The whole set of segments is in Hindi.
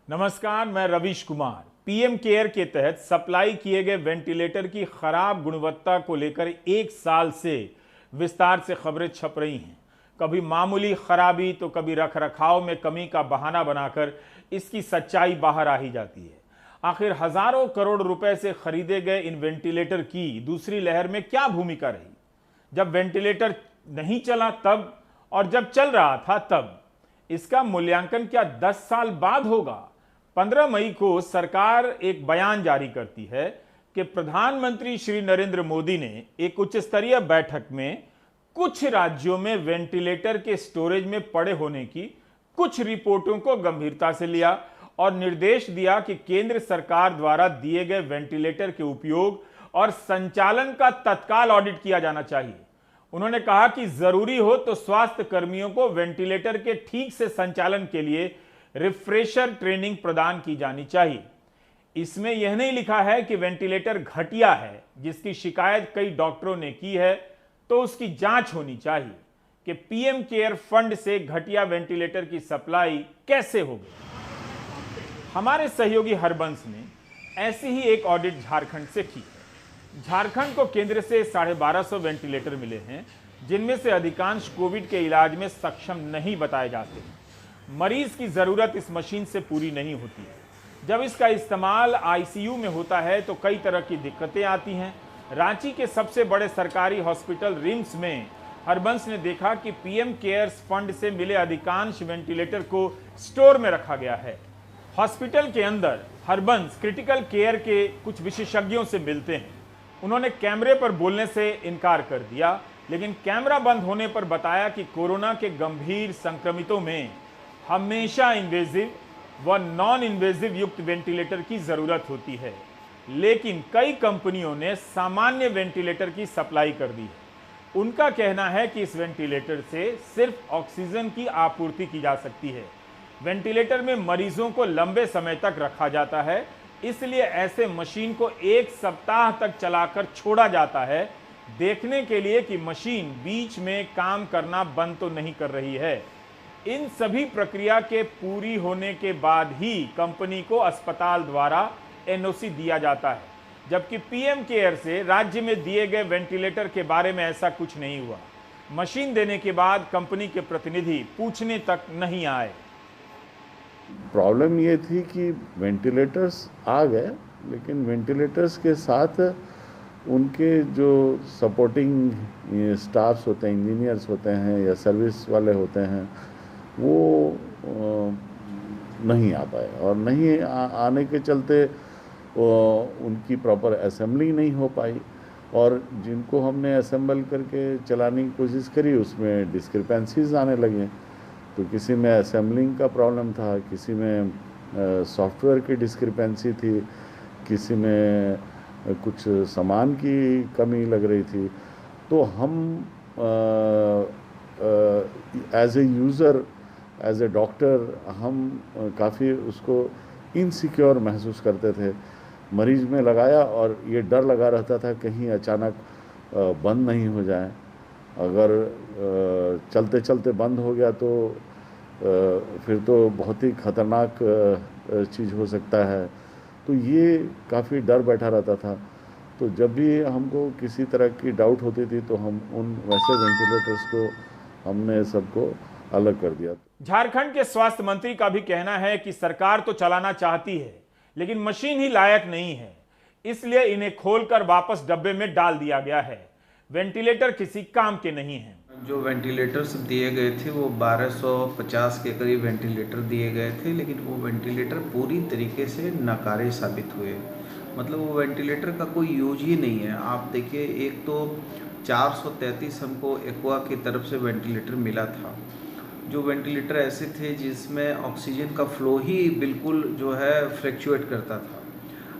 नमस्कार, मैं रवीश कुमार। पीएम केयर के तहत सप्लाई किए गए वेंटिलेटर की खराब गुणवत्ता को लेकर 1 साल से विस्तार से खबरें छप रही हैं। कभी मामूली खराबी तो कभी रखरखाव में कमी का बहाना बनाकर इसकी सच्चाई बाहर आ ही जाती है। आखिर हजारों करोड़ रुपए से खरीदे गए इन वेंटिलेटर की दूसरी लहर में क्या भूमिका रही? जब वेंटिलेटर नहीं चला तब, और जब चल रहा था तब। इसका मूल्यांकन क्या 10 साल बाद होगा? 15 मई को सरकार एक बयान जारी करती है कि प्रधानमंत्री श्री नरेंद्र मोदी ने एक उच्च स्तरीय बैठक में कुछ राज्यों में वेंटिलेटर के स्टोरेज में पड़े होने की कुछ रिपोर्टों को गंभीरता से लिया और निर्देश दिया कि केंद्र सरकार द्वारा दिए गए वेंटिलेटर के उपयोग और संचालन का तत्काल ऑडिट किया जाना चाहिए। उन्होंने कहा कि जरूरी हो तो स्वास्थ्य कर्मियों को वेंटिलेटर के ठीक से संचालन के लिए रिफ्रेशर ट्रेनिंग प्रदान की जानी चाहिए। इसमें यह नहीं लिखा है कि वेंटिलेटर घटिया है, जिसकी शिकायत कई डॉक्टरों ने की है, तो उसकी जांच होनी चाहिए कि पीएम केयर फंड से घटिया वेंटिलेटर की सप्लाई कैसे हो गई। हमारे सहयोगी हरबंस ने ऐसी ही एक ऑडिट झारखंड से की है। झारखंड को केंद्र से 1250 वेंटिलेटर मिले हैं, जिनमें से अधिकांश कोविड के इलाज में सक्षम नहीं बताए जाते हैं। मरीज की जरूरत इस मशीन से पूरी नहीं होती है। जब इसका इस्तेमाल आईसीयू में होता है तो कई तरह की दिक्कतें आती हैं। रांची के सबसे बड़े सरकारी हॉस्पिटल रिम्स में हरबंस ने देखा कि पीएम केयर्स फंड से मिले अधिकांश वेंटिलेटर को स्टोर में रखा गया है। हॉस्पिटल के अंदर हरबंस क्रिटिकल केयर के कुछ विशेषज्ञों से मिलते हैं। उन्होंने कैमरे पर बोलने से इनकार कर दिया, लेकिन कैमरा बंद होने पर बताया कि कोरोना के गंभीर संक्रमितों में हमेशा इन्वेजिव व नॉन इन्वेजिव युक्त वेंटिलेटर की जरूरत होती है, लेकिन कई कंपनियों ने सामान्य वेंटिलेटर की सप्लाई कर दी है। उनका कहना है कि इस वेंटिलेटर से सिर्फ ऑक्सीजन की आपूर्ति की जा सकती है। वेंटिलेटर में मरीजों को लंबे समय तक रखा जाता है, इसलिए ऐसे मशीन को 1 सप्ताह तक चलाकर छोड़ा जाता है, देखने के लिए कि मशीन बीच में काम करना बंद तो नहीं कर रही है। इन सभी प्रक्रिया के पूरी होने के बाद ही कंपनी को अस्पताल द्वारा एनओसी दिया जाता है, जबकि पीएम केयर से राज्य में दिए गए वेंटिलेटर के बारे में ऐसा कुछ नहीं हुआ। मशीन देने के बाद कंपनी के प्रतिनिधि पूछने तक नहीं आए। प्रॉब्लम ये थी कि वेंटिलेटर्स आ गए, लेकिन वेंटिलेटर्स के साथ उनके जो सपोर्टिंग स्टाफ्स होते हैं, इंजीनियर्स होते हैं या सर्विस वाले होते हैं, वो नहीं आ पाए। और नहीं आने के चलते उनकी प्रॉपर असेंबलिंग नहीं हो पाई, और जिनको हमने असेंबल करके चलाने की कोशिश करी उसमें डिस्क्रिपेंसीज आने लगे। तो किसी में असेंबलिंग का प्रॉब्लम था, किसी में सॉफ्टवेयर की डिस्क्रिपेंसी थी, किसी में कुछ सामान की कमी लग रही थी। तो हम as a user, as a doctor, हम काफ़ी उसको इनसिक्योर महसूस करते थे। मरीज में लगाया और ये डर लगा रहता था कहीं अचानक बंद नहीं हो जाए। अगर चलते चलते बंद हो गया तो फिर तो बहुत ही खतरनाक चीज़ हो सकता है। तो ये काफ़ी डर बैठा रहता था। तो जब भी हमको किसी तरह की डाउट होती थी तो हम उन वैसे वेंटिलेटर्स को हमने सबको अलग कर दिया। झारखंड के स्वास्थ्य मंत्री का भी कहना है कि सरकार तो चलाना चाहती है, लेकिन मशीन ही लायक नहीं है, इसलिए इन्हें खोलकर वापस डब्बे में डाल दिया गया है। वेंटिलेटर किसी काम के नहीं हैं। जो वेंटिलेटर्स दिए गए थे वो 1250 के करीब वेंटिलेटर दिए गए थे, लेकिन वो वेंटिलेटर पूरी तरीके से नाकारे साबित हुए। मतलब वो वेंटिलेटर का कोई यूज ही नहीं है। आप देखिए, एक तो 433 हमको एक्वा की तरफ से वेंटिलेटर मिला था। जो वेंटिलेटर ऐसे थे जिसमें ऑक्सीजन का फ्लो ही बिल्कुल जो है फ्लैक्चुएट करता था।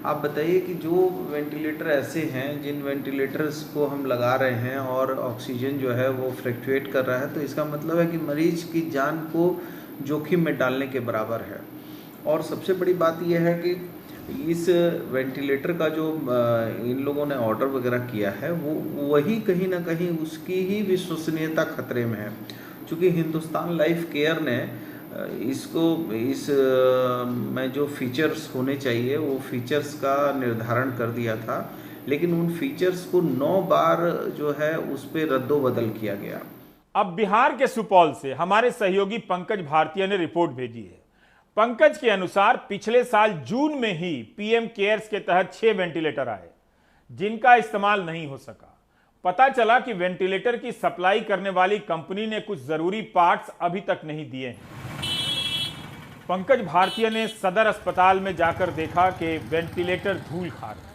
आप बताइए कि जो वेंटिलेटर ऐसे हैं, जिन वेंटिलेटर्स को हम लगा रहे हैं और ऑक्सीजन जो है वो फ्लैक्चुएट कर रहा है, तो इसका मतलब है कि मरीज की जान को जोखिम में डालने के बराबर है। और सबसे बड़ी बात यह है कि इस वेंटिलेटर का जो इन लोगों ने ऑर्डर वगैरह किया है, वो वही कहीं ना कहीं उसकी ही विश्वसनीयता खतरे में है। चूँकि हिंदुस्तान लाइफ केयर ने इसको मैं जो फीचर्स होने चाहिए वो फीचर्स का निर्धारण कर दिया था, लेकिन उन फीचर्स को 9 बार जो है उस पर रद्दोबदल किया गया। अब बिहार के सुपौल से हमारे सहयोगी पंकज भारतीय ने रिपोर्ट भेजी है। पंकज के अनुसार पिछले साल जून में ही पीएम केयर्स के तहत 6 वेंटिलेटर आए, जिनका इस्तेमाल नहीं हो सका। पता चला कि वेंटिलेटर की सप्लाई करने वाली कंपनी ने कुछ जरूरी पार्ट्स अभी तक नहीं दिए हैं। पंकज भारतीय ने सदर अस्पताल में जाकर देखा कि वेंटिलेटर धूल खा रहे,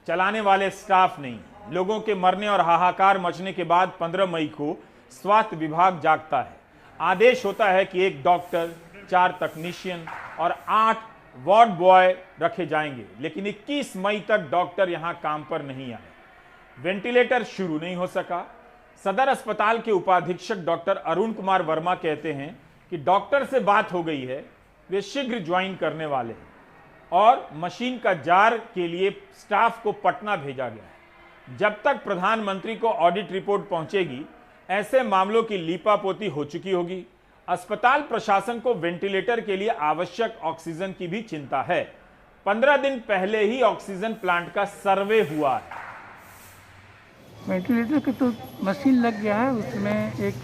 चलाने वाले स्टाफ नहीं। लोगों के मरने और हाहाकार मचने के बाद 15 मई को स्वास्थ्य विभाग जागता है। आदेश होता है कि 1 डॉक्टर, 4 तकनीशियन और 8 वार्ड बॉय रखे जाएंगे, लेकिन 21 मई तक डॉक्टर यहां काम पर नहीं आए। वेंटिलेटर शुरू नहीं हो सका। सदर अस्पताल के उपाधीक्षक डॉक्टर अरुण कुमार वर्मा कहते हैं कि डॉक्टर से बात हो गई है, वे शीघ्र ज्वाइन करने वाले हैं और मशीन का जार के लिए स्टाफ को पटना भेजा गया है। जब तक प्रधानमंत्री को ऑडिट रिपोर्ट पहुंचेगी, ऐसे मामलों की लीपापोती हो चुकी होगी। अस्पताल प्रशासन को वेंटिलेटर के लिए आवश्यक ऑक्सीजन की भी चिंता है। 15 दिन पहले ही ऑक्सीजन प्लांट का सर्वे हुआ है। वेंटिलेटर का तो मशीन लग गया है, उसमें एक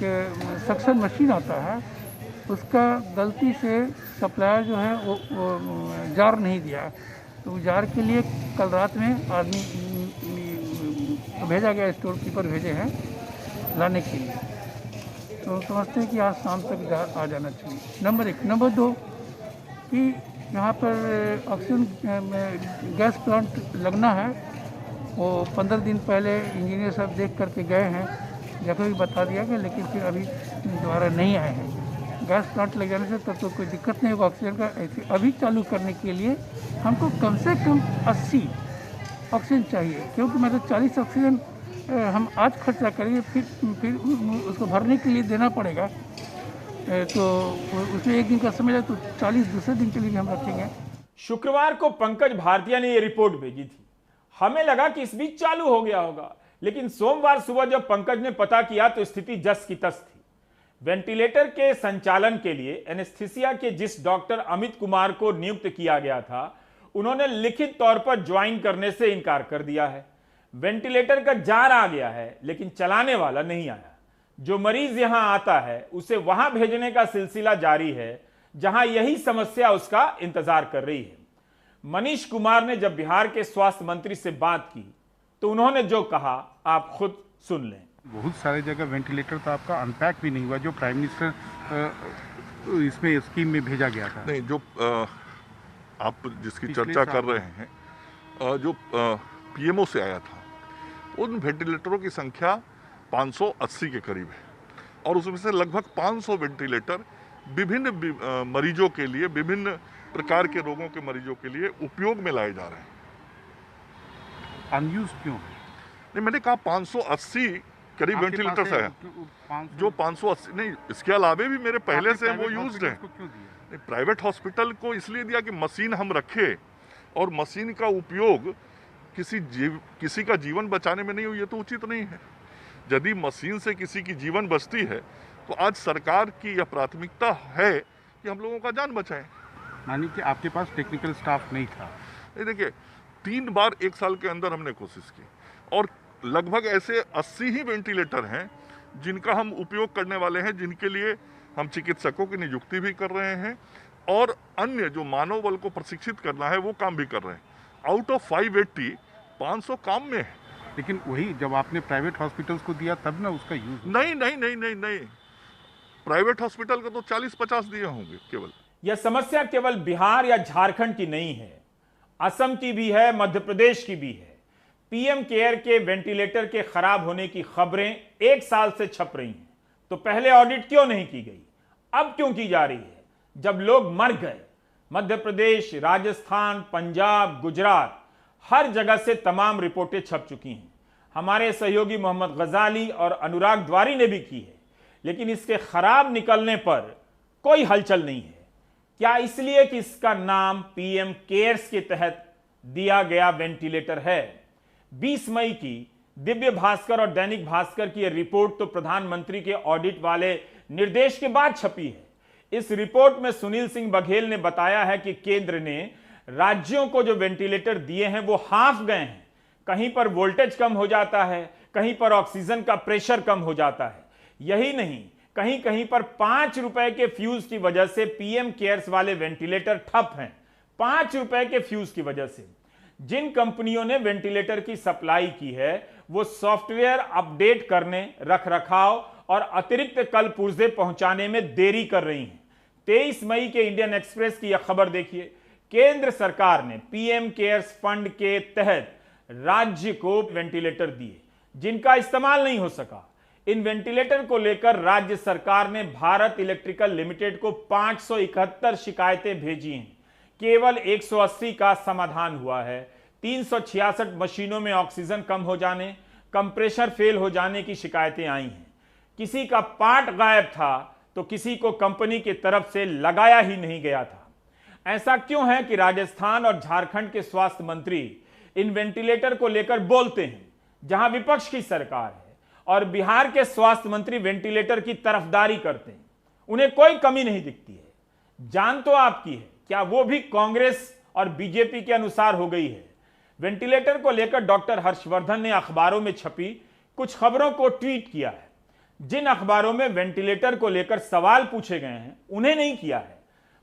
सक्शन मशीन आता है, उसका गलती से सप्लायर जो है वो जार नहीं दिया, तो जार के लिए कल रात में आदमी भेजा गया, स्टोर कीपर भेजे हैं लाने के लिए। तो समझते हैं कि आज शाम तक जार आ जाना चाहिए। नंबर 1। नंबर 2 कि यहाँ पर ऑक्सीजन गैस प्लांट लगना है, वो 15 दिन पहले इंजीनियर साहब देख करके गए हैं, जगह भी बता दिया गया, लेकिन फिर अभी दोबारा नहीं आए हैं। गैस प्लांट लग जाने से तब तो कोई दिक्कत नहीं होगा ऑक्सीजन का। ऐसे अभी चालू करने के लिए हमको कम से कम 80 ऑक्सीजन चाहिए, क्योंकि मतलब 40 ऑक्सीजन हम आज खर्चा करेंगे, फिर उसको भरने के लिए देना पड़ेगा, तो उसमें 1 दिन का समय है, तो 40 दूसरे दिन के लिए हम रखेंगे। शुक्रवार को पंकज भारतीय ने यह रिपोर्ट भेजी थी। हमें लगा कि इस बीच चालू हो गया होगा, लेकिन सोमवार सुबह जब पंकज ने पता किया तो स्थिति जस की तस थी। वेंटिलेटर के संचालन के लिए एनेस्थीसिया के जिस डॉक्टर अमित कुमार को नियुक्त किया गया था, उन्होंने लिखित तौर पर ज्वाइन करने से इनकार कर दिया है। वेंटिलेटर का जार आ गया है, लेकिन चलाने वाला नहीं आया। जो मरीज यहां आता है उसे वहां भेजने का सिलसिला जारी है, जहां यही समस्या उसका इंतजार कर रही है। मनीष कुमार ने जब बिहार के स्वास्थ्य मंत्री से बात की तो उन्होंने जो कहा आप खुद सुन लें। बहुत सारे जगह वेंटिलेटर तो आपका अनपैक भी नहीं हुआ, जो प्राइम मिनिस्टर इसमें स्कीम में भेजा गया था। नहीं, जो आप जिसकी चर्चा कर रहे हैं, जो पीएमओ से आया था, उन वेंटिलेटरों की संख्या 580 के करीब है, और उसमें से लगभग 500 वेंटिलेटर विभिन्न मरीजों के लिए, विभिन्न प्रकार के रोगों के मरीजों के लिए उपयोग में लाए जा रहे हैं। अनयूज क्यों? नहीं, मैंने कहा 580 करीब वेंटिलेटर्स है, जो 580 नहीं, इसके अलावा भी मेरे पहले से वो यूज्ड है। प्राइवेट हॉस्पिटल को इसलिए दिया कि मशीन हम रखे, और मशीन का उपयोग किसी का जीवन बचाने में नहीं हो, ये तो उचित नहीं है। यदि मशीन से किसी की जीवन बचती है तो आज सरकार की यह प्राथमिकता है कि हम लोगों का जान बचाएं। मानिए कि आपके पास टेक्निकल स्टाफ नहीं था। देखिए, 3 बार 1 साल के अंदर हमने कोशिश की, और लगभग ऐसे 80 ही वेंटिलेटर हैं जिनका हम उपयोग करने वाले हैं, जिनके लिए हम चिकित्सकों की नियुक्ति भी कर रहे हैं, और अन्य जो मानव बल को प्रशिक्षित करना है वो काम भी कर रहे हैं। आउट ऑफ 580, 500 काम में है। लेकिन वही जब आपने प्राइवेट हॉस्पिटल्स को दिया तब ना उसका यूज। नहीं, प्राइवेट हॉस्पिटल को तो 40-50 दिए होंगे केवल। यह समस्या केवल बिहार या झारखंड की नहीं है, असम की भी है, मध्य प्रदेश की भी है। पीएम केयर के वेंटिलेटर के खराब होने की खबरें 1 साल से छप रही हैं, तो पहले ऑडिट क्यों नहीं की गई? अब क्यों की जा रही है जब लोग मर गए? मध्य प्रदेश, राजस्थान, पंजाब, गुजरात, हर जगह से तमाम रिपोर्टें छप चुकी हैं। हमारे सहयोगी मोहम्मद गजाली और अनुराग द्वारी ने भी की है, लेकिन इसके खराब निकलने पर कोई हलचल नहीं है। क्या इसलिए कि इसका नाम पीएम केयर्स के तहत दिया गया वेंटिलेटर है? 20 मई की दिव्य भास्कर और दैनिक भास्कर की यह रिपोर्ट तो प्रधानमंत्री के ऑडिट वाले निर्देश के बाद छपी है। इस रिपोर्ट में सुनील सिंह बघेल ने बताया है कि केंद्र ने राज्यों को जो वेंटिलेटर दिए हैं वो हाफ गए हैं। कहीं पर वोल्टेज कम हो जाता है, कहीं पर ऑक्सीजन का प्रेशर कम हो जाता है। यही नहीं, कहीं कहीं पर 5 रुपए के फ्यूज की वजह से पीएम केयर्स वाले वेंटिलेटर ठप हैं। 5 रुपए के फ्यूज की वजह से जिन कंपनियों ने वेंटिलेटर की सप्लाई की है वो सॉफ्टवेयर अपडेट करने, रख रखाव और अतिरिक्त कल पुर्जे पहुंचाने में देरी कर रही हैं। 23 मई के इंडियन एक्सप्रेस की यह खबर देखिए। केंद्र सरकार ने पीएम केयर्स फंड के तहत राज्य को वेंटिलेटर दिए जिनका इस्तेमाल नहीं हो सका। इन वेंटिलेटर को लेकर राज्य सरकार ने भारत इलेक्ट्रिकल लिमिटेड को 571 शिकायतें भेजी हैं। केवल 180 का समाधान हुआ है। 366 मशीनों में ऑक्सीजन कम हो जाने, कंप्रेशर फेल हो जाने की शिकायतें आई हैं। किसी का पार्ट गायब था तो किसी को कंपनी की तरफ से लगाया ही नहीं गया था। ऐसा क्यों है कि राजस्थान और झारखंड के स्वास्थ्य मंत्री इन वेंटिलेटर को लेकर बोलते हैं जहां विपक्ष की सरकार है, और बिहार के स्वास्थ्य मंत्री वेंटिलेटर की तरफदारी करते हैं, उन्हें कोई कमी नहीं दिखती है। जान तो आपकी है, क्या वो भी कांग्रेस और बीजेपी के अनुसार हो गई है? वेंटिलेटर को लेकर डॉक्टर हर्षवर्धन ने अखबारों में छपी कुछ खबरों को ट्वीट किया है। जिन अखबारों में वेंटिलेटर को लेकर सवाल पूछे गए हैं उन्हें नहीं किया है,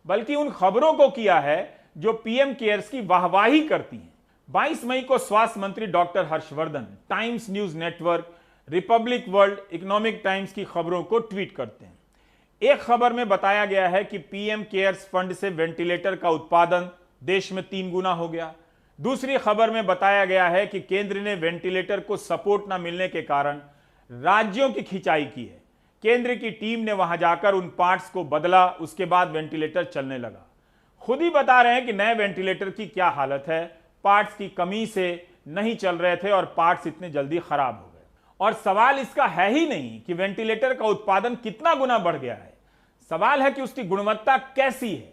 बल्कि उन खबरों को किया है जो पीएम केयर्स की वाहवाही करती हैं। 22 मई को स्वास्थ्य मंत्री doctor Harshvardhan times news network, Republic world, economic times की खबरों को ट्वीट करते हैं। एक खबर में बताया गया है कि पीएम केयर्स फंड से वेंटिलेटर का उत्पादन देश में 3 गुना हो गया। दूसरी खबर में बताया गया है कि केंद्र ने वेंटिलेटर को सपोर्ट न मिलने के कारण राज्यों की खिंचाई की है। केंद्र की टीम ने वहां जाकर उन पार्ट्स को बदला, उसके बाद वेंटिलेटर चलने लगा। खुद ही बता रहे हैं कि नए वेंटिलेटर की क्या हालत है। पार्ट्स की कमी से नहीं चल रहे थे और पार्ट्स इतने जल्दी खराब हो गए। और सवाल इसका है ही नहीं कि वेंटिलेटर का उत्पादन कितना गुना बढ़ गया है, सवाल है कि उसकी गुणवत्ता कैसी है।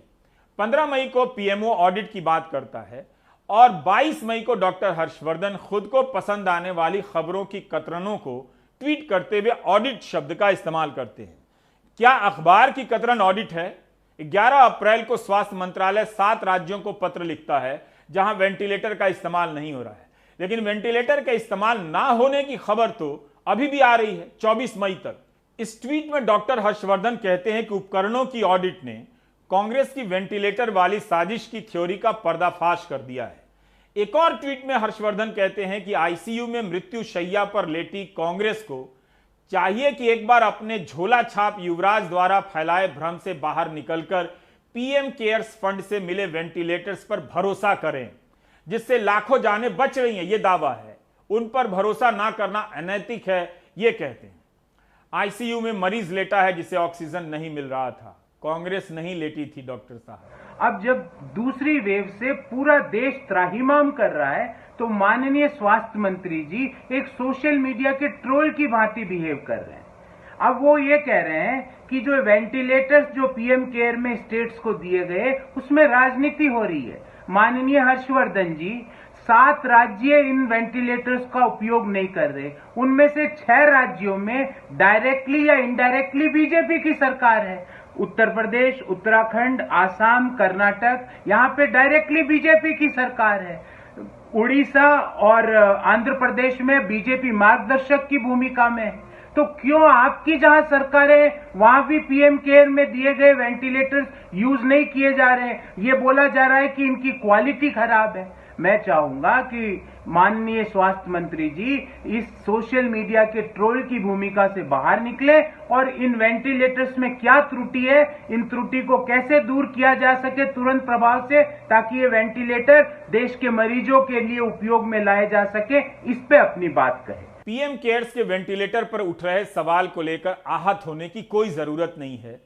15 मई को पीएमओ ऑडिट की बात करता है और 22 मई को डॉक्टर हर्षवर्धन खुद को पसंद आने वाली खबरों की कतरनों को ट्वीट करते हुए ऑडिट शब्द का इस्तेमाल करते हैं। क्या अखबार की कतरन ऑडिट है? 11 अप्रैल को स्वास्थ्य मंत्रालय 7 राज्यों को पत्र लिखता है जहां वेंटिलेटर का इस्तेमाल नहीं हो रहा है, लेकिन वेंटिलेटर के इस्तेमाल ना होने की खबर तो अभी भी आ रही है 24 मई तक। इस ट्वीट में डॉक्टर हर्षवर्धन कहते हैं कि उपकरणों की ऑडिट ने कांग्रेस की वेंटिलेटर वाली साजिश की थ्योरी का पर्दाफाश कर दिया है। एक और ट्वीट में हर्षवर्धन कहते हैं कि आईसीयू में मृत्यु शैया पर लेटी कांग्रेस को चाहिए कि एक बार अपने झोला छाप युवराज द्वारा फैलाए भ्रम से बाहर निकलकर पीएम केयर्स फंड से मिले वेंटिलेटर्स पर भरोसा करें, जिससे लाखों जानें बच रही हैं। यह दावा है, उन पर भरोसा ना करना अनैतिक है, ये कहते हैं। आईसीयू में मरीज लेटा है जिसे ऑक्सीजन नहीं मिल रहा था, कांग्रेस नहीं लेटी थी डॉक्टर साहब। अब जब दूसरी वेव से पूरा देश त्राहिमाम कर रहा है तो माननीय स्वास्थ्य मंत्री जी एक सोशल मीडिया के ट्रोल की भांति बिहेव कर रहे हैं। अब वो ये कह रहे हैं कि जो वेंटिलेटर्स जो पीएम केयर में स्टेट्स को दिए गए उसमें राजनीति हो रही है। माननीय हर्षवर्धन जी, 7 राज्य इन वेंटिलेटर्स का उपयोग नहीं कर रहे, उनमें से 6 राज्यों में डायरेक्टली या इनडायरेक्टली बीजेपी की सरकार है। उत्तर प्रदेश, उत्तराखंड, आसाम, कर्नाटक, यहाँ पे डायरेक्टली बीजेपी की सरकार है। उड़ीसा और आंध्र प्रदेश में बीजेपी मार्गदर्शक की भूमिका में। तो क्यों आपकी जहां सरकारें वहां भी पीएम केयर में दिए गए वेंटिलेटर्स यूज नहीं किए जा रहे हैं? ये बोला जा रहा है कि इनकी क्वालिटी खराब है। मैं चाहूंगा कि माननीय स्वास्थ्य मंत्री जी इस सोशल मीडिया के ट्रोल की भूमिका से बाहर निकले और इन वेंटिलेटर्स में क्या त्रुटि है, इन त्रुटि को कैसे दूर किया जा सके तुरंत प्रभाव से, ताकि ये वेंटिलेटर देश के मरीजों के लिए उपयोग में लाए जा सके, इस पे अपनी बात कहे। पीएम केयर्स के वेंटिलेटर पर उठ रहे सवाल को लेकर आहत होने की कोई जरूरत नहीं है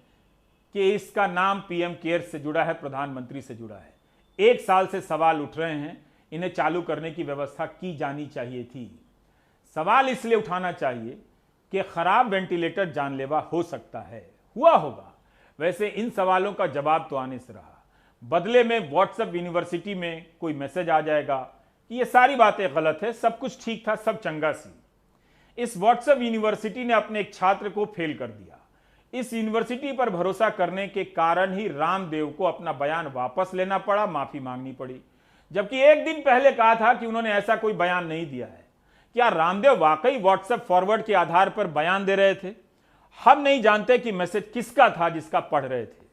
कि इसका नाम पीएम केयर्स से जुड़ा है, प्रधानमंत्री से जुड़ा है। 1 साल से सवाल उठ रहे हैं, इन्हें चालू करने की व्यवस्था की जानी चाहिए थी। सवाल इसलिए उठाना चाहिए कि खराब वेंटिलेटर जानलेवा हो सकता है, हुआ होगा। वैसे इन सवालों का जवाब तो आने से रहा, बदले में व्हाट्सएप यूनिवर्सिटी में कोई मैसेज आ जाएगा कि ये सारी बातें गलत है, सब कुछ ठीक था, सब चंगा सी। इस व्हाट्सएप यूनिवर्सिटी ने अपने एक छात्र को फेल कर दिया। इस यूनिवर्सिटी पर भरोसा करने के कारण ही रामदेव को अपना बयान वापस लेना पड़ा, माफी मांगनी पड़ी, जबकि एक दिन पहले कहा था कि उन्होंने ऐसा कोई बयान नहीं दिया है। क्या रामदेव वाकई व्हाट्सएप फॉरवर्ड के आधार पर बयान दे रहे थे? हम नहीं जानते कि मैसेज किसका था जिसका पढ़ रहे थे,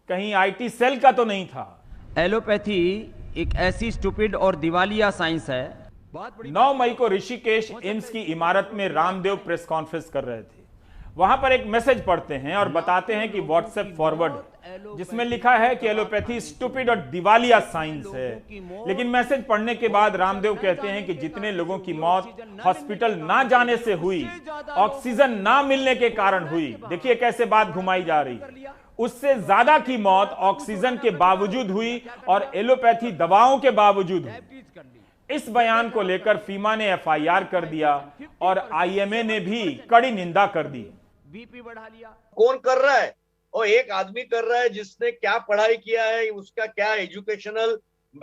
कहीं आईटी सेल का तो नहीं था। एलोपैथी एक ऐसी स्टूपिड और दिवालिया साइंस है। 9 मई को ऋषिकेश एम्स की इमारत में रामदेव प्रेस कॉन्फ्रेंस कर रहे थे। वहां पर एक मैसेज पढ़ते हैं और बताते हैं कि व्हाट्सएप फॉरवर्ड है, जिसमें लिखा है कि एलोपैथी स्टूपिड और दिवालिया साइंस है। लेकिन मैसेज पढ़ने के बाद रामदेव कहते हैं कि जितने लोगों की मौत हॉस्पिटल ना जाने से हुई, ऑक्सीजन ना मिलने के कारण हुई, देखिए कैसे बात घुमाई जा रही है, उससे ज्यादा की मौत ऑक्सीजन के बावजूद हुई और एलोपैथी दवाओं के बावजूद हुई। इस बयान को लेकर फीमा ने एफआईआर कर दिया और आईएमए ने भी कड़ी निंदा कर दी। बीपी बढ़ा लिया। कौन कर रहा है? और एक आदमी कर रहा है जिसने क्या पढ़ाई किया है, उसका क्या एजुकेशनल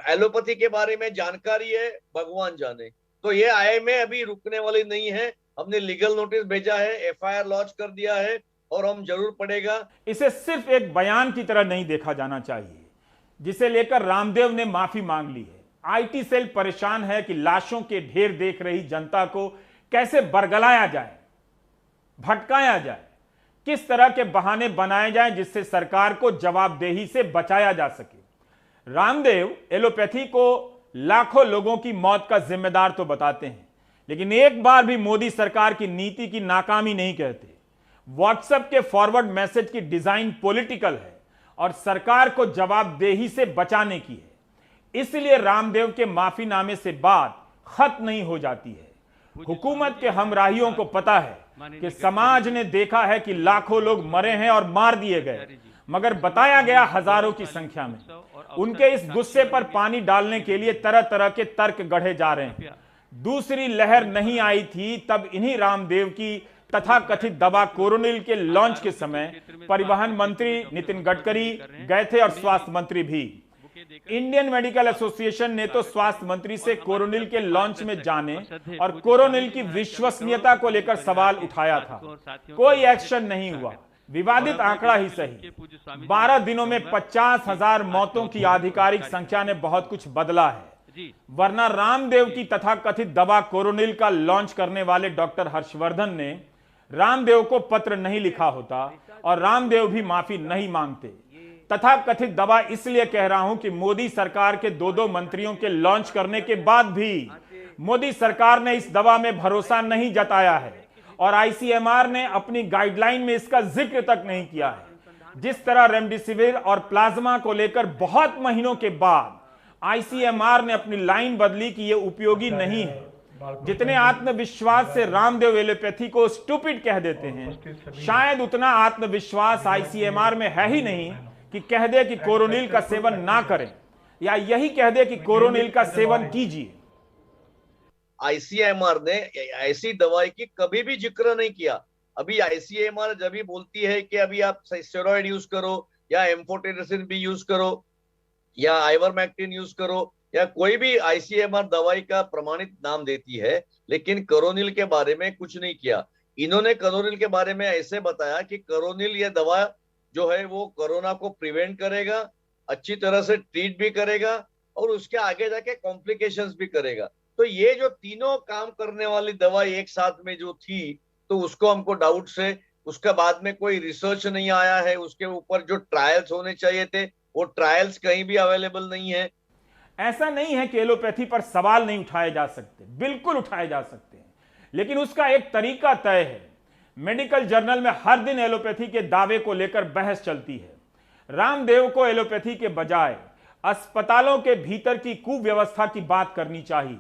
एलोपैथी के बारे में जानकारी है, भगवान जाने। तो ये आईएमए अभी रुकने वाली नहीं है। हमने लीगल नोटिस भेजा है, एफआईआर लॉन्च कर दिया है और हम जरूर पढ़ेगा। इसे सिर्फ एक बयान की तरह नहीं देखा जाना चाहिए, जिसे लेकर रामदेव ने माफी मांग ली है। आईटी सेल परेशान है कि लाशों के ढेर देख रही जनता को कैसे बरगलाया जाए, भटकाया जाए, किस तरह के बहाने बनाए जाएं जिससे सरकार को जवाबदेही से बचाया जा सके। रामदेव एलोपैथी को लाखों लोगों की मौत का जिम्मेदार तो बताते हैं, लेकिन एक बार भी मोदी सरकार की नीति की नाकामी नहीं कहते। व्हाट्सएप के फॉरवर्ड मैसेज की डिजाइन पॉलिटिकल है और सरकार को जवाबदेही से बचाने की है। इसलिए रामदेव के माफीनामे से बात खत्म नहीं हो जाती है। हुकूमत के हमराहियों को पता है कि समाज ने देखा है कि लाखों लोग मरे हैं और मार दिए गए, मगर बताया गया हजारों की संख्या में। उनके इस गुस्से पर पानी डालने के लिए तरह तरह के तर्क गढ़े जा रहे हैं। दूसरी लहर नहीं आई थी तब इन्हीं रामदेव की तथाकथित दवा कोरोनिल के लॉन्च के समय परिवहन मंत्री नितिन गडकरी गए थे और स्वास्थ्य मंत्री भी। इंडियन मेडिकल एसोसिएशन ने तो स्वास्थ्य मंत्री से कोरोनिल के लॉन्च में जाने और कोरोनिल की विश्वसनीयता को लेकर सवाल उठाया था। कोई एक्शन नहीं हुआ। विवादित आंकड़ा ही सही, 12 दिनों में 50,000 मौतों की आधिकारिक संख्या ने बहुत कुछ बदला है। वरना रामदेव की तथाकथित दवा कोरोनिल का लॉन्च करने वाले डॉक्टर हर्षवर्धन ने रामदेव को पत्र नहीं लिखा होता और रामदेव भी माफी नहीं मांगते। तथाकथित दवा इसलिए कह रहा हूं कि मोदी सरकार के 2 मंत्रियों के लॉन्च करने के बाद भी मोदी सरकार ने इस दवा में भरोसा नहीं जताया है और आईसीएमआर ने अपनी गाइडलाइन में इसका जिक्र तक नहीं किया है। जिस तरह रेमडेसिविर और प्लाज्मा को लेकर बहुत महीनों के बाद आईसीएमआर ने अपनी लाइन बदली कि यह उपयोगी नहीं है, जितने आत्मविश्वास से रामदेव एलोपैथी को स्टूपिड कह देते हैं, शायद उतना आत्मविश्वास आईसीएमआर में है ही नहीं कि कह दे कि कोरोनिल का सेवन ना करें, या यही कह दे कि कोरोनिल का सेवन कीजिए। आईसीएमआर ने ऐसी दवाई की कभी भी जिक्र नहीं किया। अभी आईसीएमआर जब भी बोलती है कि अभी आप स्टेरॉइड यूज करो या एम्फोटेरेसिन भी यूज करो या आइवरमेक्टिन यूज करो या कोई भी आईसीएमआर दवाई का प्रमाणित नाम देती है, लेकिन कोरोनिल के बारे में कुछ नहीं किया। इन्होंने कोरोनिल के बारे में ऐसे बताया कि कोरोनिल ये दवा जो है वो कोरोना को प्रिवेंट करेगा, अच्छी तरह से ट्रीट भी करेगा और उसके आगे जाके कॉम्प्लिकेशंस भी करेगा। तो ये जो तीनों काम करने वाली दवाई एक साथ में जो थी, तो उसको हमको डाउट से उसके बाद में कोई रिसर्च नहीं आया है। उसके ऊपर जो ट्रायल्स होने चाहिए थे वो ट्रायल्स कहीं भी अवेलेबल नहीं है। ऐसा नहीं है कि एलोपैथी पर सवाल नहीं उठाए जा सकते, बिल्कुल उठाए जा सकते हैं, लेकिन उसका एक तरीका तय है। मेडिकल जर्नल में हर दिन एलोपैथी के दावे को लेकर बहस चलती है। रामदेव को एलोपैथी के बजाय अस्पतालों के भीतर की कुव्यवस्था की बात करनी चाहिए।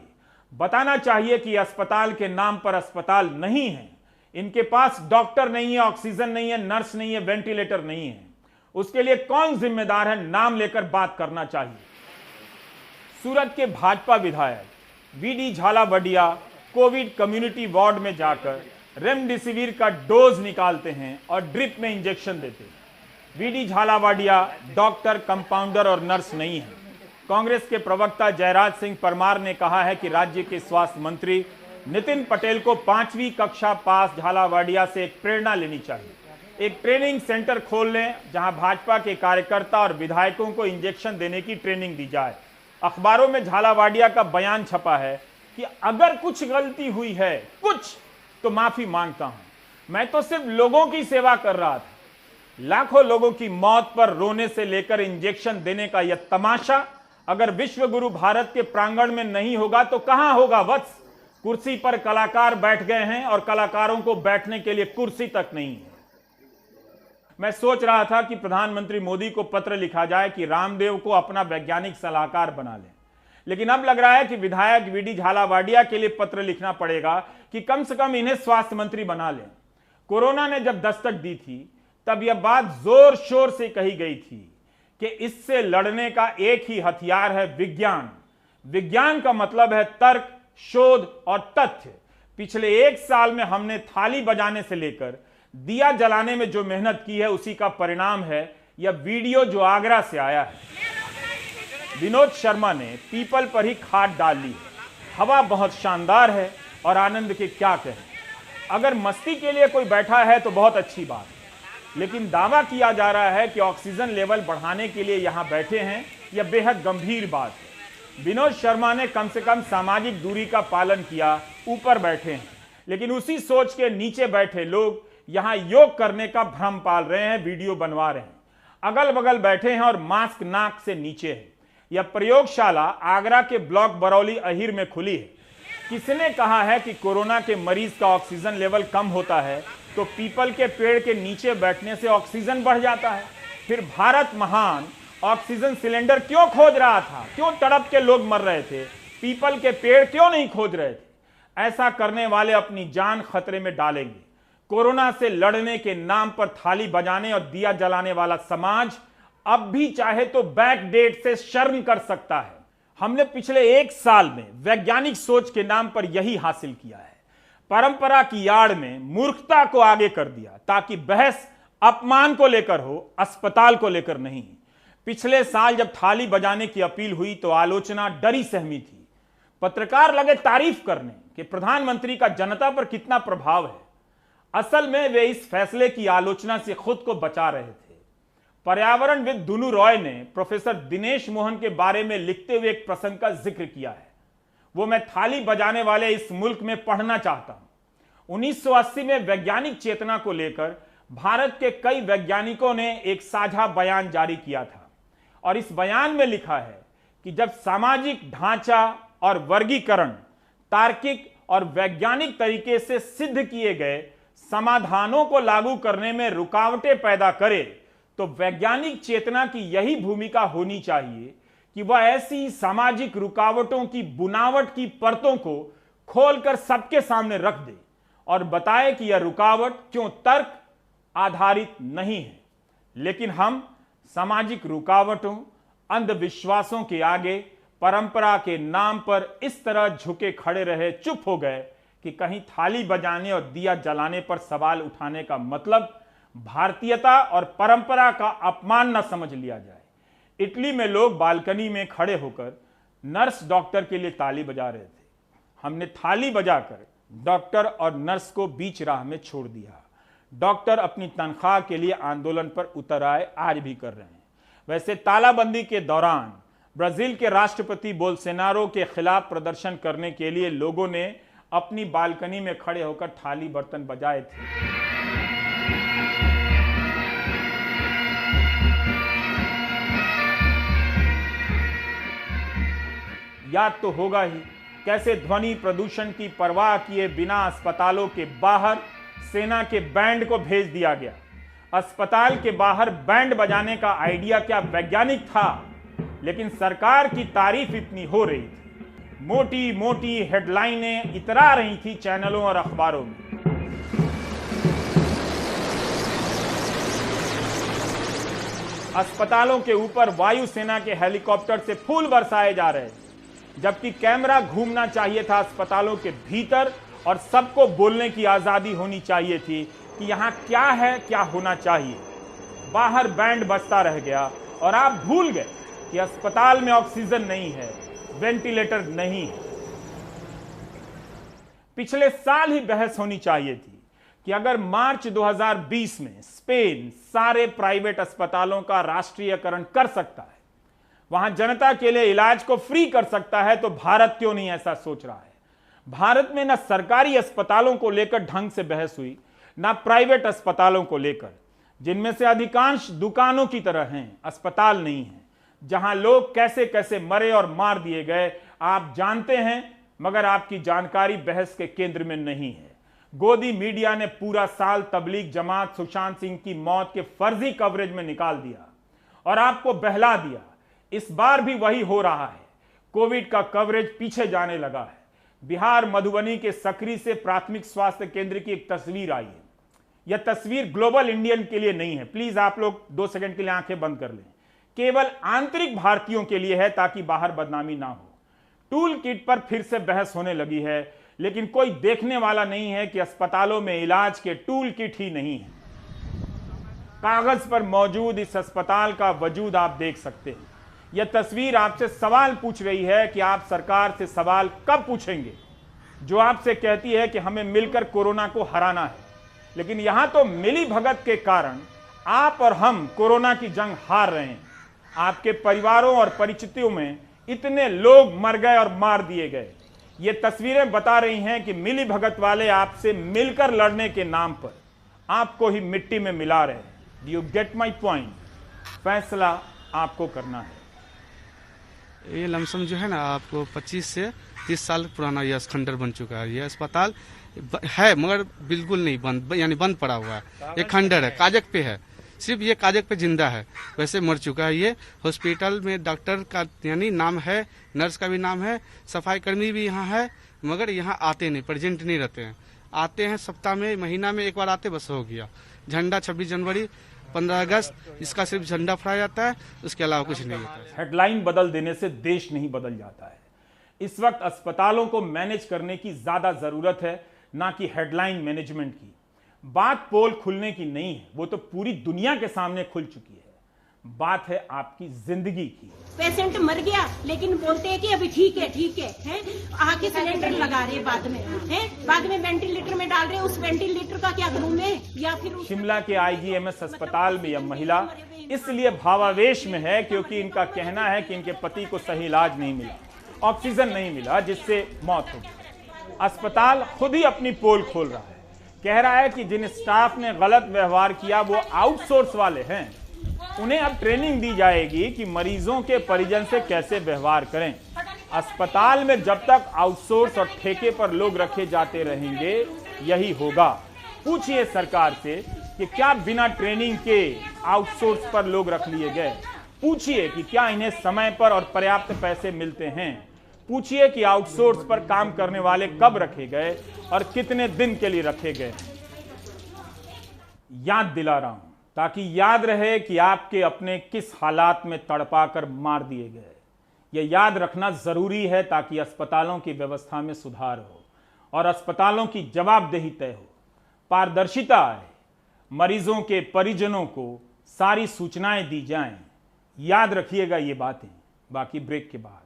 बताना चाहिए कि अस्पताल के नाम पर अस्पताल नहीं है, इनके पास डॉक्टर नहीं है, ऑक्सीजन नहीं है, नर्स नहीं है, वेंटिलेटर नहीं है। उसके लिए कौन जिम्मेदार है, नाम लेकर बात करना चाहिए। सूरत के भाजपा विधायक वीडी झालावाड़िया कोविड कम्युनिटी वार्ड में जाकर रेमडेसिविर का डोज निकालते हैं और ड्रिप में इंजेक्शन देते हैं। वीडी झालावाड़िया डॉक्टर, कंपाउंडर और नर्स नहीं है। कांग्रेस के प्रवक्ता जयराज सिंह परमार ने कहा है कि राज्य के स्वास्थ्य मंत्री नितिन पटेल को 5वीं कक्षा पास झालावाड़िया से एक प्रेरणा लेनी चाहिए। एक ट्रेनिंग सेंटर खोल लें जहां भाजपा के कार्यकर्ता और विधायकों को इंजेक्शन देने की ट्रेनिंग दी जाए। अखबारों में झालावाड़िया का बयान छपा है कि अगर कुछ गलती हुई है कुछ तो माफी मांगता हूं, मैं तो सिर्फ लोगों की सेवा कर रहा था। लाखों लोगों की मौत पर रोने से लेकर इंजेक्शन देने का यह तमाशा अगर विश्व गुरु भारत के प्रांगण में नहीं होगा तो कहां होगा वत्स? कुर्सी पर कलाकार बैठ गए हैं और कलाकारों को बैठने के लिए कुर्सी तक नहीं है। मैं सोच रहा था कि प्रधानमंत्री मोदी को पत्र लिखा जाए कि रामदेव को अपना वैज्ञानिक सलाहकार बना लें, लेकिन अब लग रहा है कि विधायक वीडी झालावाड़िया के लिए पत्र लिखना पड़ेगा कि कम से कम इन्हें स्वास्थ्य मंत्री बना लें। कोरोना ने जब दस्तक दी थी तब यह बात जोर शोर से कही गई थी कि इससे लड़ने का एक ही हथियार है विज्ञान। विज्ञान का मतलब है तर्क, शोध और तथ्य। पिछले 1 साल में हमने थाली बजाने से लेकर दिया जलाने में जो मेहनत की है उसी का परिणाम है यह वीडियो जो आगरा से आया है। विनोद शर्मा ने पीपल पर ही खाद डाल ली है। हवा बहुत शानदार है और आनंद के क्या कहें। अगर मस्ती के लिए कोई बैठा है तो बहुत अच्छी बात है, लेकिन दावा किया जा रहा है कि ऑक्सीजन लेवल बढ़ाने के लिए यहां बैठे हैं, यह बेहद गंभीर बात है। विनोद शर्मा ने कम से कम सामाजिक दूरी का पालन किया, ऊपर बैठे हैं, लेकिन उसी सोच के नीचे बैठे लोग यहां योग करने का भ्रम पाल रहे हैं, वीडियो बनवा रहे हैं, अगल बगल बैठे हैं और मास्क नाक से नीचे है। यह प्रयोगशाला आगरा के ब्लॉक बरौली अहिर में खुली है। किसने कहा है कि कोरोना के मरीज का ऑक्सीजन लेवल कम होता है तो पीपल के पेड़ के नीचे बैठने से ऑक्सीजन बढ़ जाता है? फिर भारत महान ऑक्सीजन सिलेंडर क्यों खोज रहा था? क्यों तड़प के लोग मर रहे थे? पीपल के पेड़ क्यों नहीं खोज रहे थे? ऐसा करने वाले अपनी जान खतरे में डालेंगे। कोरोना से लड़ने के नाम पर थाली बजाने और दिया जलाने वाला समाज अब भी चाहे तो बैकडेट से शर्म कर सकता है। हमने पिछले 1 साल में वैज्ञानिक सोच के नाम पर यही हासिल किया है। परंपरा की आड़ में मूर्खता को आगे कर दिया ताकि बहस अपमान को लेकर हो, अस्पताल को लेकर नहीं। पिछले साल जब थाली बजाने की अपील हुई तो आलोचना डरी सहमी थी। पत्रकार लगे तारीफ करने कि प्रधानमंत्री का जनता पर कितना प्रभाव है। असल में वे इस फैसले की आलोचना से खुद को बचा रहे थे। पर्यावरणविद दुनू रॉय ने प्रोफेसर दिनेश मोहन के बारे में लिखते हुए एक प्रसंग का जिक्र किया है। वो मैं थाली बजाने वाले इस मुल्क में पढ़ना चाहता हूं। 1980 में वैज्ञानिक चेतना को लेकर भारत के कई वैज्ञानिकों ने एक साझा बयान जारी किया था और इस बयान में लिखा है कि जब सामाजिक ढांचा और वर्गीकरण तार्किक और वैज्ञानिक तरीके से सिद्ध किए गए समाधानों को लागू करने में रुकावटें पैदा करे तो वैज्ञानिक चेतना की यही भूमिका होनी चाहिए कि वह ऐसी सामाजिक रुकावटों की बुनावट की परतों को खोलकर सबके सामने रख दे और बताए कि यह रुकावट क्यों तर्क आधारित नहीं है। लेकिन हम सामाजिक रुकावटों, अंधविश्वासों के आगे परंपरा के नाम पर इस तरह झुके खड़े रहे, चुप हो गए कि कहीं थाली बजाने और दिया जलाने पर सवाल उठाने का मतलब भारतीयता और परंपरा का अपमान न समझ लिया जाए। इटली में लोग बालकनी में खड़े होकर नर्स डॉक्टर के लिए ताली बजा रहे थे। हमने थाली बजाकर डॉक्टर और नर्स को बीच राह में छोड़ दिया। डॉक्टर अपनी तनख्वाह के लिए आंदोलन पर उतर आए, आज भी कर रहे हैं। वैसे तालाबंदी के दौरान ब्राजील के राष्ट्रपति बोल्सोनारो के खिलाफ प्रदर्शन करने के लिए लोगों ने अपनी बालकनी में खड़े होकर थाली बर्तन बजाए थे। याद तो होगा ही कैसे ध्वनि प्रदूषण की परवाह किए बिना अस्पतालों के बाहर सेना के बैंड को भेज दिया गया। अस्पताल के बाहर बैंड बजाने का आइडिया क्या वैज्ञानिक था, लेकिन सरकार की तारीफ इतनी हो रही थी, मोटी मोटी हेडलाइनें इतरा रही थी चैनलों और अखबारों में। अस्पतालों के ऊपर वायुसेना के हेलीकॉप्टर से फूल बरसाए जा रहे थे, जबकि कैमरा घूमना चाहिए था अस्पतालों के भीतर और सबको बोलने की आजादी होनी चाहिए थी कि यहां क्या है, क्या होना चाहिए। बाहर बैंड बजता रह गया और आप भूल गए कि अस्पताल में ऑक्सीजन नहीं है, वेंटिलेटर नहीं है। पिछले साल ही बहस होनी चाहिए थी कि कि अगर मार्च 2020 में स्पेन सारे प्राइवेट अस्पतालों का राष्ट्रीयकरण कर सकता है, वहां जनता के लिए इलाज को फ्री कर सकता है, तो भारत क्यों नहीं ऐसा सोच रहा है? भारत में ना सरकारी अस्पतालों को लेकर ढंग से बहस हुई, ना प्राइवेट अस्पतालों को लेकर, जिनमें से अधिकांश दुकानों की तरह हैं, अस्पताल नहीं है, जहां लोग कैसे कैसे मरे और मार दिए गए आप जानते हैं, मगर आपकी जानकारी बहस के केंद्र में नहीं है। गोदी मीडिया ने पूरा साल तबलीग जमात सुशांत सिंह की मौत के फर्जी कवरेज में निकाल दिया और आपको बहला दिया। इस बार भी वही हो रहा है। कोविड का कवरेज पीछे जाने लगा है। बिहार मधुबनी के सकरी से प्राथमिक स्वास्थ्य केंद्र की एक तस्वीर आई है। यह तस्वीर ग्लोबल इंडियन के लिए नहीं है, प्लीज आप लोग 2 सेकंड के लिए आंखें बंद कर लें। केवल आंतरिक भारतीयों के लिए है ताकि बाहर बदनामी ना हो। टूल किट पर फिर से बहस होने लगी है, लेकिन कोई देखने वाला नहीं है कि अस्पतालों में इलाज के टूल किट ही नहीं है। कागज पर मौजूद इस अस्पताल का वजूद आप देख सकते हैं। यह तस्वीर आपसे सवाल पूछ रही है कि आप सरकार से सवाल कब पूछेंगे, जो आपसे कहती है कि हमें मिलकर कोरोना को हराना है। लेकिन यहां तो मिली भगत के कारण आप और हम कोरोना की जंग हार रहे हैं। आपके परिवारों और परिचितों में इतने लोग मर गए और मार दिए गए। ये तस्वीरें बता रही हैं कि मिली भगत वाले आपसे मिलकर लड़ने के नाम पर आपको ही मिट्टी में मिला रहे हैं। Do you get my point? फैसला आपको करना है। ये लमसम जो है ना, आपको 25 से 30 साल पुराना यह खंडर बन चुका है। यह अस्पताल है मगर बिल्कुल नहीं बंद, यानी बंद पड़ा हुआ है। ये खंडर है, कागज पे है, सिर्फ ये कागज पे जिंदा है, वैसे मर चुका है। ये हॉस्पिटल में डॉक्टर का यानी नाम है, नर्स का भी नाम है, सफाई कर्मी भी यहाँ है, मगर यहाँ आते नहीं, प्रेजेंट नहीं रहते हैं। आते हैं सप्ताह में, महीना में एक बार आते, बस हो गया। झंडा 26 जनवरी 15 अगस्त इसका सिर्फ झंडा फहराया जाता है, उसके अलावा कुछ नहीं होता है। हेडलाइन बदल देने से देश नहीं बदल जाता है। इस वक्त अस्पतालों को मैनेज करने की ज्यादा जरूरत है, ना कि हेडलाइन मैनेजमेंट की। बात पोल खुलने की नहीं है, वो तो पूरी दुनिया के सामने खुल चुकी है। बात है आपकी जिंदगी की। पेशेंट मर गया लेकिन बोलते हैं कि अभी ठीक है, ठीक है? आके सिलेंडर लगा रहे बाद में वेंटिलेटर में डाल रहे, उस वेंटिलेटर का क्या करूं मैं? या फिर शिमला के IGMS अस्पताल में यह महिला इसलिए भावावेश में है क्योंकि इनका कहना है कि इनके पति को सही इलाज नहीं मिला, ऑक्सीजन नहीं मिला, जिससे मौत हो गई। अस्पताल खुद ही अपनी पोल खोल रहा है, कह रहा है कि जिन स्टाफ ने गलत व्यवहार किया वो आउटसोर्स वाले हैं। उन्हें अब ट्रेनिंग दी जाएगी कि मरीजों के परिजन से कैसे व्यवहार करें। अस्पताल में जब तक आउटसोर्स और ठेके पर लोग रखे जाते रहेंगे यही होगा। पूछिए सरकार से कि क्या बिना ट्रेनिंग के आउटसोर्स पर लोग रख लिए गए? पूछिए कि क्या इन्हें समय पर और पर्याप्त पैसे मिलते हैं? पूछिए कि आउटसोर्स पर काम करने वाले कब रखे गए और कितने दिन के लिए रखे गए। याद दिला रहा हूं ताकि याद रहे कि आपके अपने किस हालात में तड़पाकर मार दिए गए। यह याद रखना जरूरी है ताकि अस्पतालों की व्यवस्था में सुधार हो और अस्पतालों की जवाबदेही तय हो, पारदर्शिता आए, मरीजों के परिजनों को सारी सूचनाएं दी जाएं। याद रखिएगा ये बातें। बाकी ब्रेक के बाद।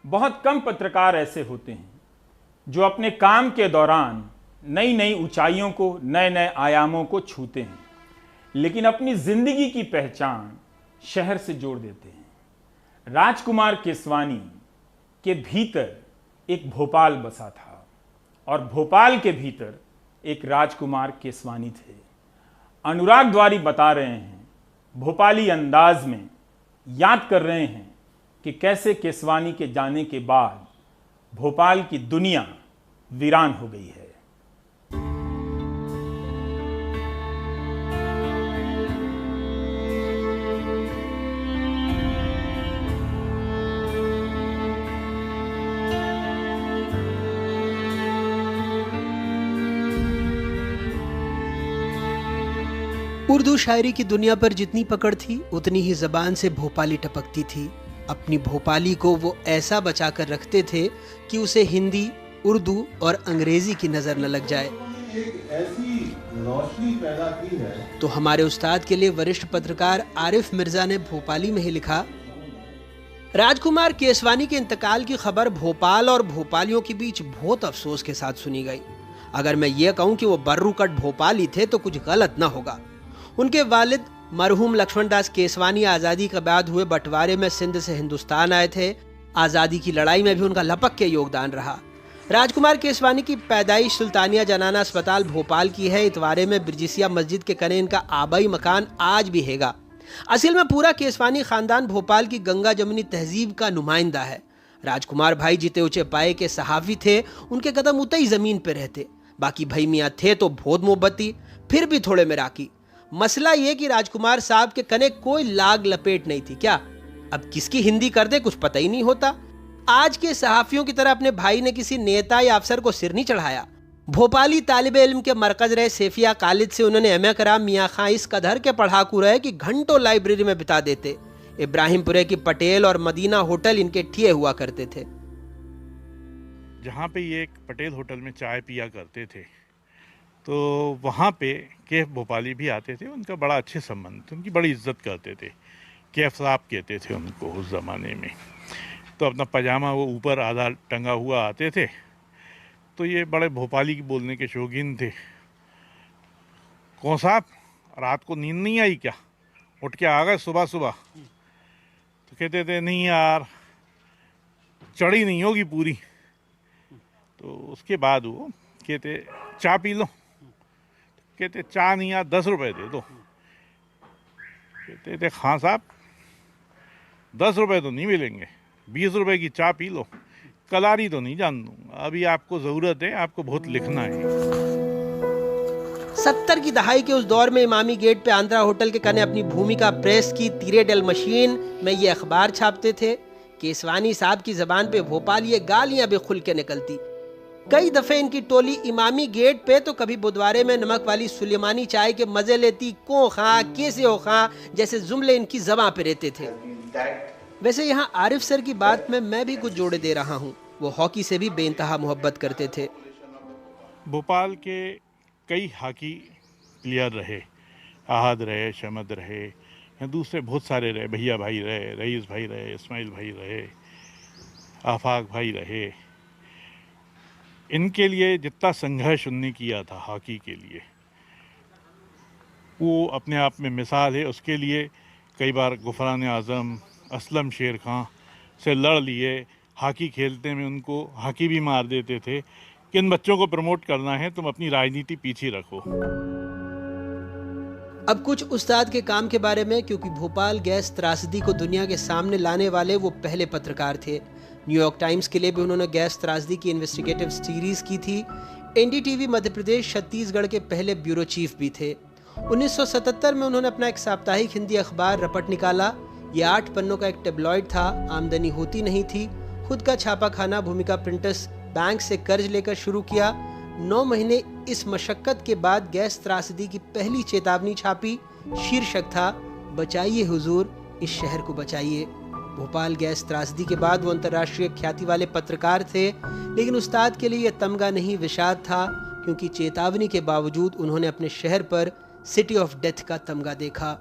बहुत कम पत्रकार ऐसे होते हैं जो अपने काम के दौरान नई नई ऊंचाइयों को, नए नए आयामों को छूते हैं, लेकिन अपनी जिंदगी की पहचान शहर से जोड़ देते हैं। राजकुमार केसवानी के भीतर एक भोपाल बसा था और भोपाल के भीतर एक राजकुमार केसवानी थे। अनुराग द्वारी बता रहे हैं, भोपाली अंदाज में याद कर रहे हैं कि कैसे केसवानी के जाने के बाद भोपाल की दुनिया वीरान हो गई है। उर्दू शायरी की दुनिया पर जितनी पकड़ थी उतनी ही जबान से भोपाली टपकती थी। अपनी भोपाली को वो ऐसा बचा कर रखते थे कि उसे हिंदी, उर्दू और अंग्रेजी की नजर न लग जाए। एक ऐसी रोशनी पैदा की है। तो हमारे उस्ताद के लिए वरिष्ठ पत्रकार आरिफ मिर्जा ने भोपाली में ही लिखा, राजकुमार केसवानी के इंतकाल की खबर भोपाल और भोपालियों के बीच बहुत अफसोस के साथ सुनी गई। अगर मैं ये कहूं कि वो बर्रू कट भोपाली थे तो कुछ गलत ना होगा। उनके वालिद मरहूम लक्ष्मण दास केसवानी आज़ादी के बाद हुए बंटवारे में सिंध से हिंदुस्तान आए थे। आज़ादी की लड़ाई में भी उनका लपक के योगदान रहा। राजकुमार केसवानी की पैदाइश सुल्तानिया जनाना अस्पताल भोपाल की है। इतवारे में बिरजिसिया मस्जिद के कने इनका आबाई मकान आज भी हैगा। असल में पूरा केसवानी खानदान भोपाल की गंगा जमुनी तहजीब का नुमाइंदा है। राजकुमार भाई जिते ऊंचे पाए के सहाफी थे, उनके कदम उतई जमीन पे रहते। बाकी भाई मियाँ थे तो बहुत मोहब्बती, फिर भी थोड़े मिराकी। मसला ये कि राजकुमार साहब के कने कोई लाग लपेट नहीं थी। क्या अब किसकी हिंदी कर दे कुछ पता ही नहीं होता। आज के सहाफियों की तरह अपने भाई ने किसी नेता या अफसर को सिर नहीं चढ़ाया। भोपाली तालिबे इल्म के मरकज रहे सेफिया कॉलेज से उन्होंने एम.ए. करा। मियाँ खां इस कदर के पढ़ाकू रहे कि घंटों लाइब्रेरी में बिता देते। इब्राहिमपुरे की पटेल और मदीना होटल इनके ठिए हुआ करते थे। जहाँ पे ये एक पटेल होटल में चाय पिया करते थे तो वहाँ पे कैफ भोपाली भी आते थे। उनका बड़ा अच्छे संबंध थे, उनकी बड़ी इज्जत करते थे। कैफ साहब कहते थे उनको उस ज़माने में। तो अपना पजामा वो ऊपर आधा टंगा हुआ आते थे। तो ये बड़े भोपाली की बोलने के शौकीन थे। कौन साहब रात को नींद नहीं आई क्या, उठ के आ गए सुबह सुबह? तो कहते थे नहीं यार, चढ़ी नहीं होगी पूरी। तो उसके बाद वो कहते चाय पी लो। कहते चाय नहीं यार, 10 रुपए दे दो। कहते थे खां साहब 10 रुपए तो नहीं मिलेंगे, 20 रुपए की चाय पी लो। कलारी तो नहीं जान दूंगा, अभी आपको जरूरत है, आपको बहुत लिखना है। 70 की दहाई के उस दौर में इमामी गेट पे आंध्रा होटल के कने अपनी भूमिका प्रेस की तीरेडल मशीन में ये अखबार छापते थे। केसवानी साहब की जबान पे भोपाल ये गालियां भी खुल के निकलती। कई दफे इनकी टोली इमामी गेट पे तो कभी बुधवारे में नमक वाली सुलेमानी चाय के मजे लेती। को खां कैसे हो खां जैसे जुमले इनकी जबां पे रहते थे। वैसे यहाँ आरिफ सर की बात में मैं भी कुछ जोड़े दे रहा हूँ। वो हॉकी से भी बेइंतहा मोहब्बत करते थे। भोपाल के कई हॉकी प्लेयर रहे, आहद रहे, शमद रहे, या दूसरे बहुत सारे रहे। भैया भाई रहे, रईस भाई रहे, इस्माइल भाई रहे, आफाक भाई रहे। इनके लिए जितना संघर्ष उनने किया था हॉकी के लिए, वो अपने आप में मिसाल है। उसके लिए कई बार गुफरान आज़म, असलम शेर खां से लड़ लिए। हॉकी खेलते में उनको हॉकी भी मार देते थे कि इन बच्चों को प्रमोट करना है, तुम अपनी राजनीति पीछे रखो। अब कुछ उस्ताद के काम के बारे में, क्योंकि भोपाल गैस त्रासदी को दुनिया के सामने लाने वाले वो पहले पत्रकार थे। न्यूयॉर्क टाइम्स के लिए भी उन्होंने गैस त्रासदी की इन्वेस्टिगेटिव सीरीज की थी। एनडीटीवी मध्य प्रदेश छत्तीसगढ़ के पहले ब्यूरो चीफ भी थे। 1977 में उन्होंने अपना एक साप्ताहिक हिंदी अखबार रपट निकाला। ये 8 पन्नों का एक टेब्लॉइड था। आमदनी होती नहीं थी। खुद का छापा खाना भूमिका प्रिंटर्स बैंक से कर्ज लेकर शुरू किया। 9 महीने इस मशक्कत के बाद गैस त्रासदी की पहली चेतावनी छापी। शीर्षक था, बचाइए हुजूर, इस शहर को बचाइए। भोपाल गैस त्रासदी के बाद वो अंतर्राष्ट्रीय ख्याति वाले पत्रकार थे, लेकिन उस्ताद के लिए यह तमगा नहीं विषाद था, क्योंकि चेतावनी के बावजूद उन्होंने अपने शहर पर सिटी ऑफ डेथ का तमगा देखा।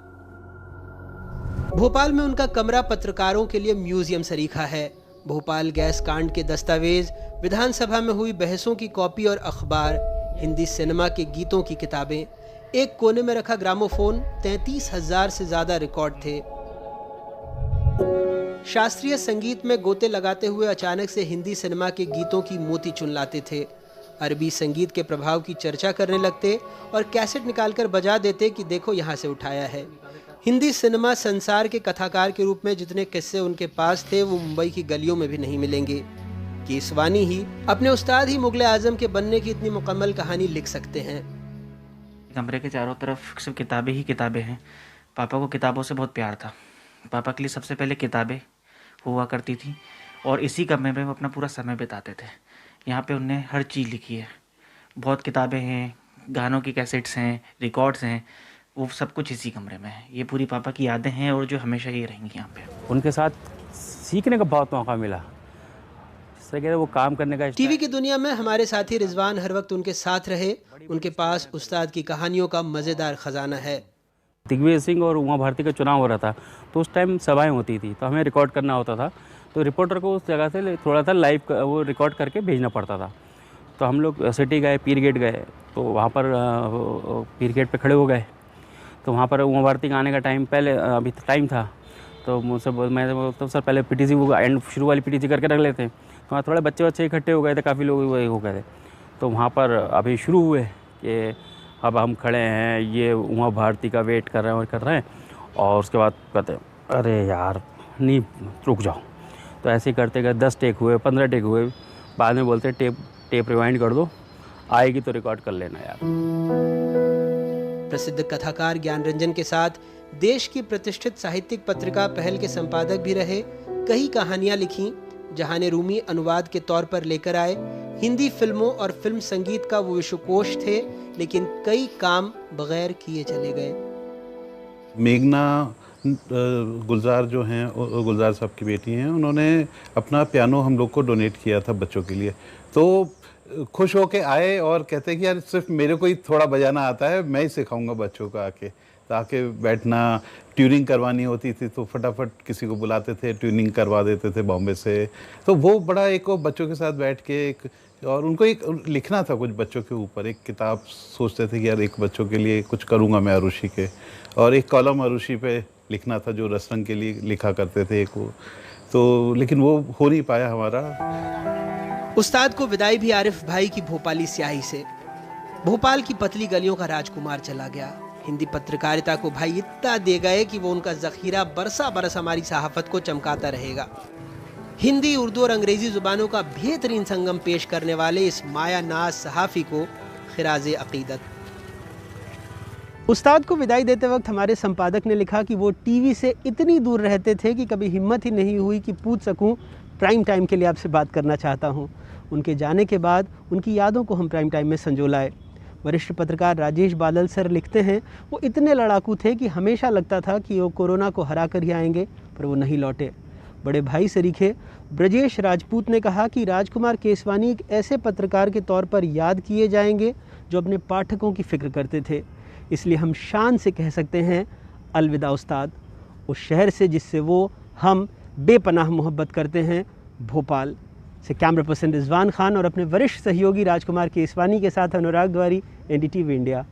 भोपाल में उनका कमरा पत्रकारों के लिए म्यूजियम सरीखा है। भोपाल गैस कांड के दस्तावेज, विधानसभा में हुई बहसों की कॉपी और अखबार, हिंदी सिनेमा के गीतों की किताबें, एक कोने में रखा ग्रामोफोन, 33,000 से ज्यादा रिकॉर्ड थे। शास्त्रीय संगीत में गोते लगाते हुए अचानक से हिंदी सिनेमा के गीतों की मोती चुन लाते थे। अरबी संगीत के प्रभाव की चर्चा करने लगते और कैसेट निकालकर बजा देते कि देखो यहाँ से उठाया है। हिंदी सिनेमा संसार के कथाकार के रूप में जितने किस्से उनके पास थे वो मुंबई की गलियों में भी नहीं मिलेंगे। केसवानी ही, अपने उस्ताद ही मुगल आजम के बनने की इतनी मुकम्मल कहानी लिख सकते हैं। कमरे के चारों तरफ सिर्फ किताबें ही किताबें हैं। पापा को किताबों से बहुत प्यार था। पापा के लिए सबसे पहले किताबें हुआ करती थी और इसी कमरे में वो अपना पूरा समय बिताते थे। यहाँ पे उनने हर चीज़ लिखी है। बहुत किताबें हैं, गानों की कैसेट्स हैं, रिकॉर्ड्स हैं, वो सब कुछ इसी कमरे में है। ये पूरी पापा की यादें हैं और जो हमेशा ही रहेंगी यहाँ पे। उनके साथ सीखने का बहुत मौका मिला। तरह वो काम करने का। टीवी की दुनिया में हमारे साथी रिजवान हर वक्त उनके साथ रहे। उनके पास उस्ताद की कहानियों का मज़ेदार ख़जाना है। दिग्विजय सिंह और उमा भारती का चुनाव हो रहा था, तो उस टाइम सभाएं होती थी, तो हमें रिकॉर्ड करना होता था, तो रिपोर्टर को उस जगह से थोड़ा सा लाइव वो रिकॉर्ड करके भेजना पड़ता था। तो हम लोग सिटी गए, पीर गेट गए, तो वहाँ पर पीर गेट पे खड़े हो गए, तो वहाँ पर उमा भारती का आने का टाइम पहले अभी टाइम था, तो मुझसे मैं बोलता हूँ सर पहले पीटीसी वो एंड शुरू वाली पीटीसी करके रख लेते हैं। तो वहाँ थोड़े बच्चे इकट्ठे हो गए थे, काफ़ी लोग हो गए थे, तो वहाँ पर अभी शुरू हुए कि अब हम खड़े हैं, ये उमा भारती का वेट कर रहे हैं और उसके बाद कहते हैं अरे यार नहीं रुक जाओ। तो ऐसे ही करते गए 10 टेक हुए, 15 टेक हुए, बाद में बोलते टेप रिवाइंड कर दो, आएगी तो रिकॉर्ड कर लेना यार। प्रसिद्ध कथाकार ज्ञान रंजन के साथ देश की प्रतिष्ठित साहित्यिक पत्रिका पहल के संपादक भी रहे। कई कहानियां लिखी। जहाने रूमी अनुवाद के तौर पर लेकर आए। हिंदी फिल्मों और फिल्म संगीत का वो विश्वकोश थे, लेकिन कई काम बगैर किए चले गए। मेघना गुलजार जो हैं, गुलजार साहब की बेटी हैं, उन्होंने अपना पियानो हम लोग को डोनेट किया था बच्चों के लिए। तो खुश होके आए और कहते हैं कि यार सिर्फ मेरे को ही थोड़ा बजाना आता है, मैं ही सिखाऊंगा बच्चों को आके बैठना। ट्यूनिंग करवानी होती थी तो फटाफट किसी को बुलाते थे, ट्यूनिंग करवा देते थे बॉम्बे से। तो वो बड़ा एक बच्चों के साथ बैठ के और उनको एक लिखना था कुछ बच्चों के ऊपर, एक किताब सोचते थे कि यार एक बच्चों के लिए कुछ करूँगा मैं अरुषि के, और एक कॉलम अरुषि पे लिखना था जो रसरंग के लिए लिखा करते थे एक वो। तो लेकिन वो हो नहीं पाया हमारा। उस्ताद को विदाई भी आरिफ भाई की भोपाली स्याही से। भोपाल की पतली गलियों का राजकुमार चला गया। हिंदी पत्रकारिता को भाई इतना दे गए कि वो उनका जखीरा बरसा बरस हमारी सहाफत को चमकाता रहेगा। हिंदी, उर्दू और अंग्रेजी जुबानों का बेहतरीन संगम पेश करने वाले इस माया नाज सहाफ़ी को खिराज़े अक़ीदत। उस्ताद को विदाई देते वक्त हमारे संपादक ने लिखा कि वो टीवी से इतनी दूर रहते थे कि कभी हिम्मत ही नहीं हुई कि पूछ सकूं प्राइम टाइम के लिए आपसे बात करना चाहता हूं। उनके जाने के बाद उनकी यादों को हम प्राइम टाइम में संजो लाए। वरिष्ठ पत्रकार राजेश बादल सर लिखते हैं, वो इतने लड़ाकू थे कि हमेशा लगता था कि वो कोरोना को हरा कर ही आएंगे, पर वो नहीं लौटे। बड़े भाई सरीखे ब्रजेश राजपूत ने कहा कि राजकुमार केसवानी एक ऐसे पत्रकार के तौर पर याद किए जाएंगे जो अपने पाठकों की फ़िक्र करते थे। इसलिए हम शान से कह सकते हैं अलविदा उस्ताद, उस शहर से जिससे वो हम बेपनाह मोहब्बत करते हैं, भोपाल से। कैमरा पर्सन रिजवान खान और अपने वरिष्ठ सहयोगी राजकुमार केसवानी के साथ अनुराग द्वारी, NDTV इंडिया।